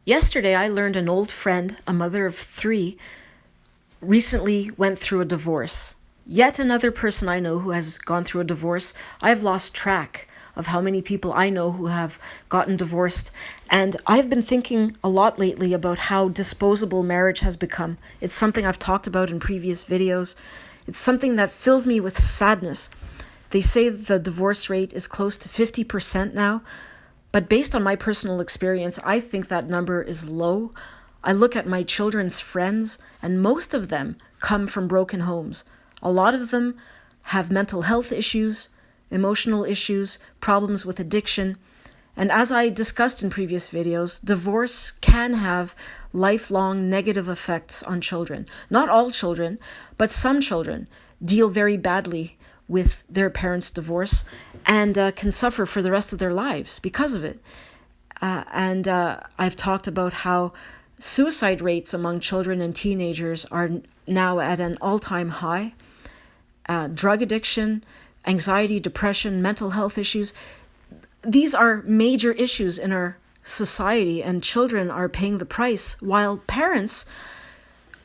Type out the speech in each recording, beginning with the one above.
Yesterday, I learned an old friend, a mother of three, recently went through a divorce. Yet another person I know who has gone through a divorce. I've lost track of how many people I know who have gotten divorced. And I've been thinking a lot lately about how disposable marriage has become. It's something I've talked about in previous videos. It's something that fills me with sadness. They say the divorce rate is close to 50% now. But based on my personal experience, I think that number is low. I look at my children's friends, and most of them come from broken homes. A lot of them have mental health issues, emotional issues, problems with addiction. And as I discussed in previous videos, divorce can have lifelong negative effects on children. Not all children, but some children deal very badly with their parents' divorce and can suffer for the rest of their lives because of it. And I've talked about how suicide rates among children and teenagers are now at an all-time high. Drug addiction, anxiety, depression, mental health issues. These are major issues in our society, and children are paying the price, while parents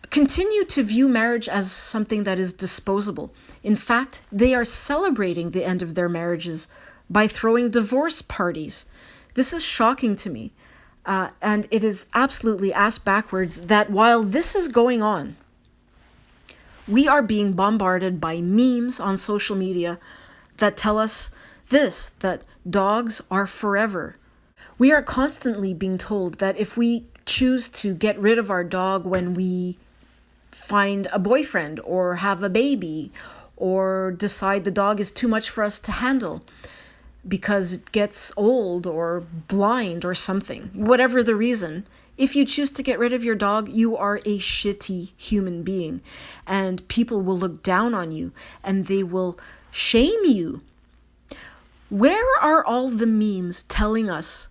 continue to view marriage as something that is disposable. In fact, they are celebrating the end of their marriages by throwing divorce parties. This is shocking to me. And it is absolutely ass backwards that while this is going on, we are being bombarded by memes on social media that tell us this, that dogs are forever. We are constantly being told that if we choose to get rid of our dog when we find a boyfriend or have a baby or decide the dog is too much for us to handle because it gets old or blind or something, whatever the reason, if you choose to get rid of your dog, you are a shitty human being, and people will look down on you and they will shame you. Where are all the memes telling us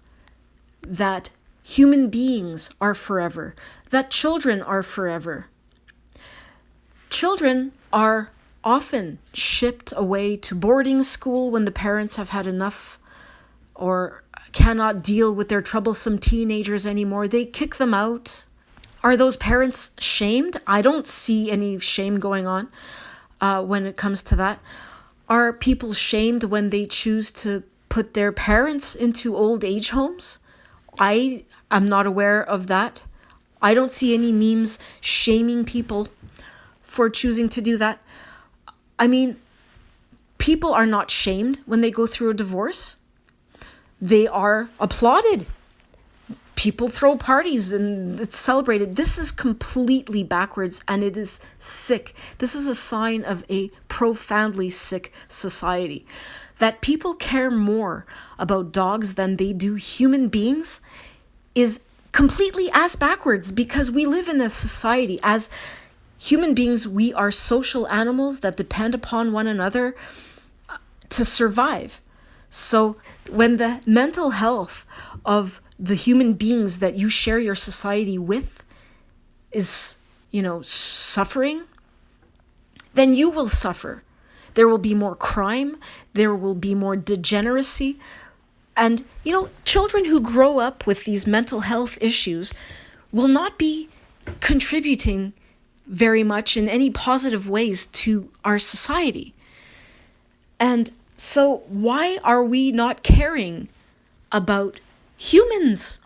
that human beings are forever, that children are forever? Children are often shipped away to boarding school when the parents have had enough or cannot deal with their troublesome teenagers anymore. They kick them out. Are those parents shamed? I don't see any shame going on when it comes to that. Are people shamed when they choose to put their parents into old age homes? I am not aware of that. I don't see any memes shaming people for choosing to do that. I mean, people are not shamed when they go through a divorce. They are applauded. People throw parties and it's celebrated. This is completely backwards and it is sick. This is a sign of a profoundly sick society. That people care more about dogs than they do human beings is completely ass backwards, because we live in a society as human beings. We are social animals that depend upon one another to survive. So when the mental health of the human beings that you share your society with is, suffering, then you will suffer. There will be more crime. There will be more degeneracy. And, children who grow up with these mental health issues will not be contributing very much in any positive ways to our society. And so why are we not caring about humans?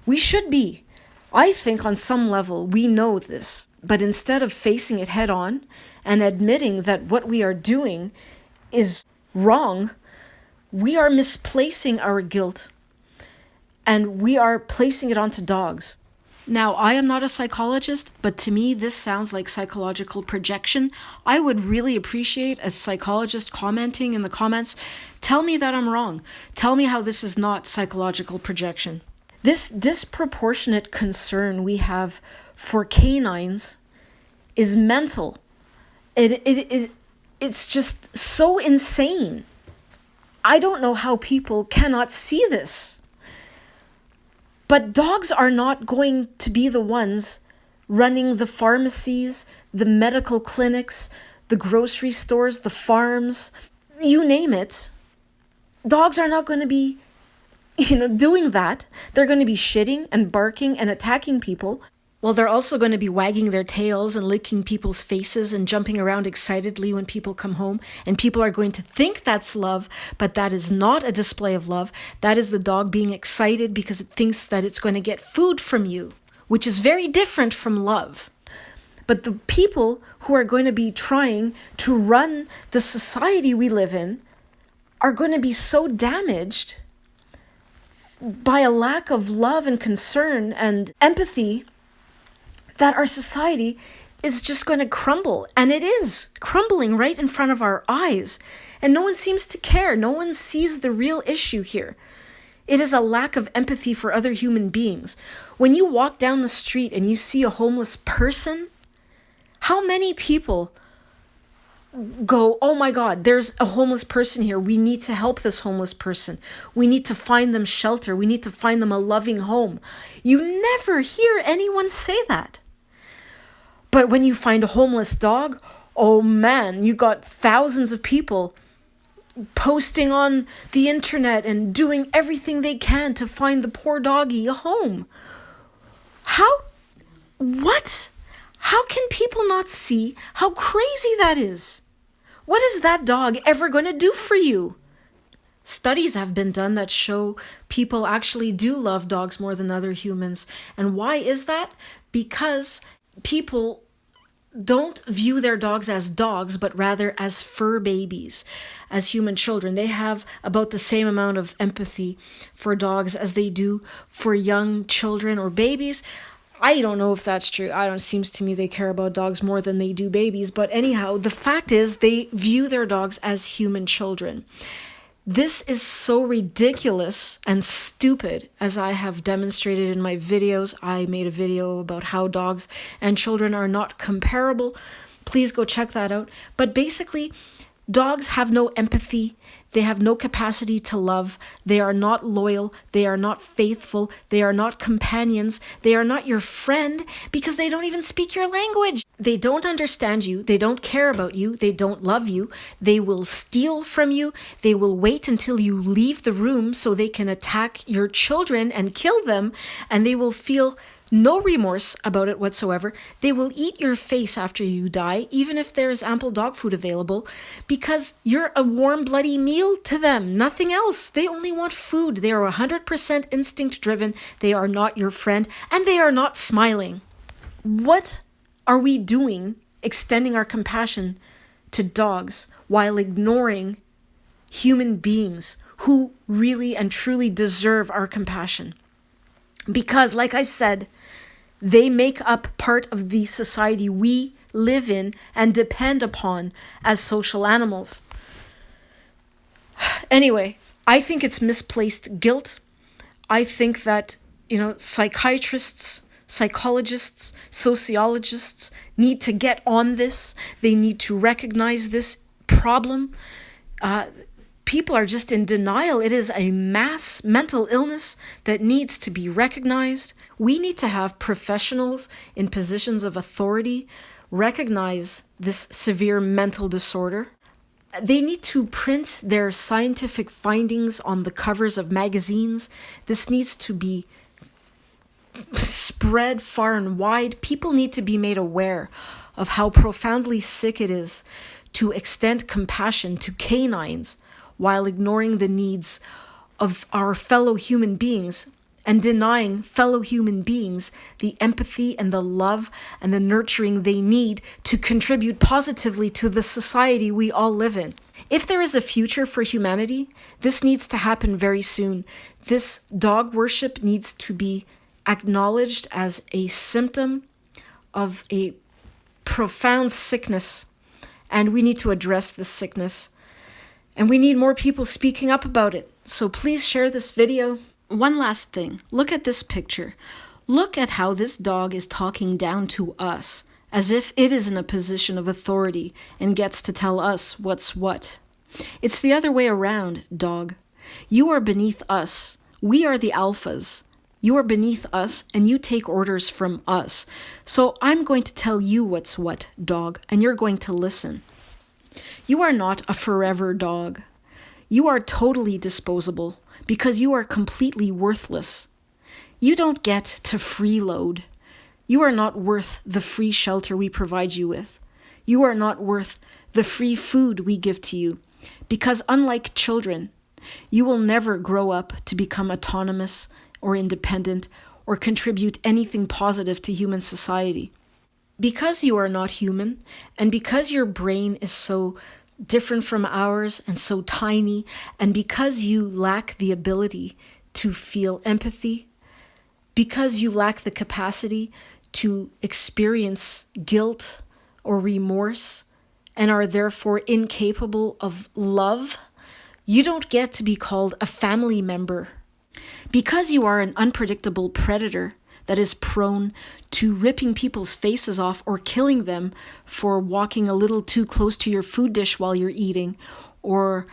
We should be. I think on some level we know this, but instead of facing it head on and admitting that what we are doing is wrong, we are misplacing our guilt and we are placing it onto dogs. Now, I am not a psychologist, but to me, this sounds like psychological projection. I would really appreciate a psychologist commenting in the comments. Tell me that I'm wrong. Tell me how this is not psychological projection. This disproportionate concern we have for canines is mental. It's just so insane. I don't know how people cannot see this. But dogs are not going to be the ones running the pharmacies, the medical clinics, the grocery stores, the farms, you name it. Dogs are not going to be doing that, they're going to be shitting and barking and attacking people. Well, they're also going to be wagging their tails and licking people's faces and jumping around excitedly when people come home. And people are going to think that's love, but that is not a display of love. That is the dog being excited because it thinks that it's going to get food from you, which is very different from love. But the people who are going to be trying to run the society we live in are going to be so damaged by a lack of love and concern and empathy that our society is just going to crumble. And it is crumbling right in front of our eyes. And no one seems to care. No one sees the real issue here. It is a lack of empathy for other human beings. When you walk down the street and you see a homeless person, how many people go, oh my God, there's a homeless person here. We need to help this homeless person. We need to find them shelter. We need to find them a loving home. You never hear anyone say that. But when you find a homeless dog, oh man, you got thousands of people posting on the internet and doing everything they can to find the poor doggy a home. What? How can people not see how crazy that is? What is that dog ever going to do for you? Studies have been done that show people actually do love dogs more than other humans. And why is that? Because people don't view their dogs as dogs, but rather as fur babies, as human children. They have about the same amount of empathy for dogs as they do for young children or babies. I don't know if that's true. It seems to me they care about dogs more than they do babies. But anyhow, the fact is they view their dogs as human children. This is so ridiculous and stupid, as I have demonstrated in my videos. I made a video about how dogs and children are not comparable. Please go check that out. But basically, dogs have no empathy. They have no capacity to love. They are not loyal. They are not faithful. They are not companions. They are not your friend because they don't even speak your language. They don't understand you. They don't care about you. They don't love you. They will steal from you. They will wait until you leave the room so they can attack your children and kill them. And they will feel no remorse about it whatsoever. They will eat your face after you die, even if there is ample dog food available, because you're a warm, bloody meal to them. Nothing else. They only want food. They are 100% instinct driven. They are not your friend, and they are not smiling. What are we doing extending our compassion to dogs while ignoring human beings who really and truly deserve our compassion? Because, like I said, they make up part of the society we live in and depend upon as social animals. Anyway, I think it's misplaced guilt. I think that, psychiatrists, psychologists, sociologists need to get on this. They need to recognize this problem. People are just in denial. It is a mass mental illness that needs to be recognized. We need to have professionals in positions of authority recognize this severe mental disorder. They need to print their scientific findings on the covers of magazines. This needs to be spread far and wide. People need to be made aware of how profoundly sick it is to extend compassion to canines while ignoring the needs of our fellow human beings and denying fellow human beings the empathy and the love and the nurturing they need to contribute positively to the society we all live in. If there is a future for humanity, this needs to happen very soon. This dog worship needs to be acknowledged as a symptom of a profound sickness, and we need to address this sickness. And we need more people speaking up about it. So please share this video. One last thing. Look at this picture. Look at how this dog is talking down to us, as if it is in a position of authority and gets to tell us what's what. It's the other way around, dog. You are beneath us. We are the alphas. You are beneath us and you take orders from us. So I'm going to tell you what's what, dog, and you're going to listen. You are not a forever dog. You are totally disposable because you are completely worthless. You don't get to freeload. You are not worth the free shelter we provide you with. You are not worth the free food we give to you, because unlike children, you will never grow up to become autonomous or independent or contribute anything positive to human society. Because you are not human, and because your brain is so different from ours and so tiny, and because you lack the ability to feel empathy, because you lack the capacity to experience guilt or remorse, and are therefore incapable of love, you don't get to be called a family member. Because you are an unpredictable predator that is prone to ripping people's faces off or killing them for walking a little too close to your food dish while you're eating, or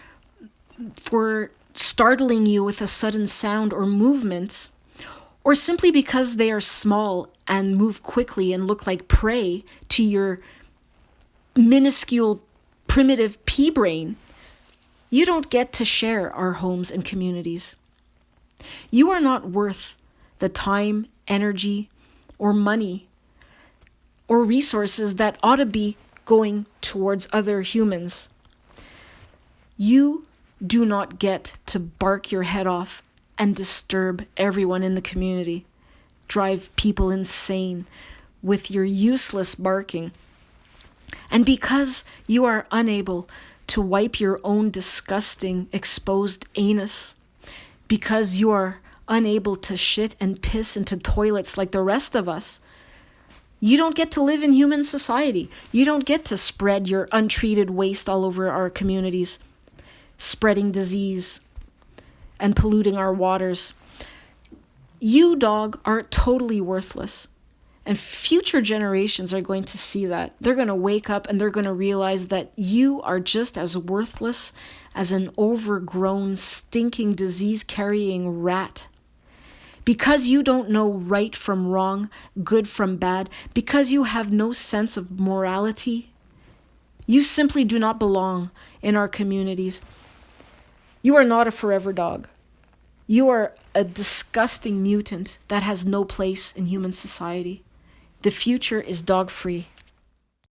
for startling you with a sudden sound or movement, or simply because they are small and move quickly and look like prey to your minuscule primitive pea brain, you don't get to share our homes and communities. You are not worth the time, energy, or money, or resources that ought to be going towards other humans. You do not get to bark your head off and disturb everyone in the community, drive people insane with your useless barking. And because you are unable to wipe your own disgusting exposed anus, because you are unable to shit and piss into toilets like the rest of us, you don't get to live in human society. You don't get to spread your untreated waste all over our communities, spreading disease and polluting our waters. You, dog, are totally worthless. And future generations are going to see that. They're going to wake up and they're going to realize that you are just as worthless as an overgrown, stinking, disease-carrying rat. Because you don't know right from wrong, good from bad, because you have no sense of morality, you simply do not belong in our communities. You are not a forever dog. You are a disgusting mutant that has no place in human society. The future is dog-free.